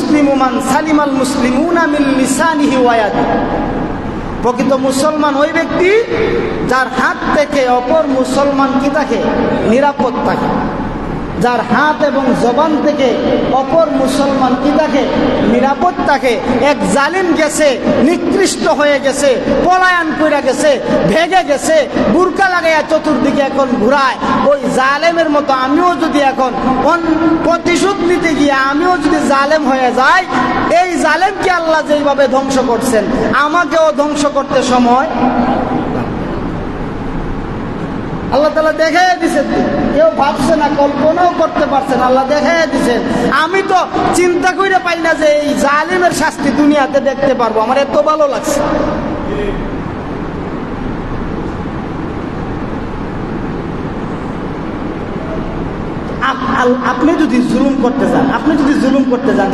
মুসলিমু মান সালিমাল মুসলিমুনা মিন লিসানিহি ওয়া ইয়াদিহি। প্রকৃত মুসলমান ওই ব্যক্তি যার হাত থেকে অপর মুসলমান কি থাকে? নিরাপদ থাকে। যার হাত এবং জবান থেকে অপর মুসলমান কি থাকে? নিরাপদ থাকে। এক জালিম গেছে, নিকৃষ্ট হয়ে গেছে, পলায়ন করে গেছে, ভেগে গেছে, বুরকা লাগাইয়া চতুর্দিকে এখন ঘুরায়, ওই জালেমের মতো আমিও যদি এখন প্রতিশোধ নিতে গিয়ে আমিও যদি জালেম হয়ে যাই, এই জালেমকে আল্লাহ যেইভাবে ধ্বংস করছেন আমাকেও ধ্বংস করতে সময় আল্লাহ তাআলা দেখাইয়া দিচ্ছেন। কেউ ভাবছে না, কল্পনাও করতে পারছে না, আল্লাহ দেখাইয়া দিচ্ছেন। আমি তো চিন্তা করে পাই না যে এই জালিমের শাস্তি দুনিয়াতে দেখতে পারবো, আমার এত ভালো লাগছে। আপনি যদি জুলুম করতে চান,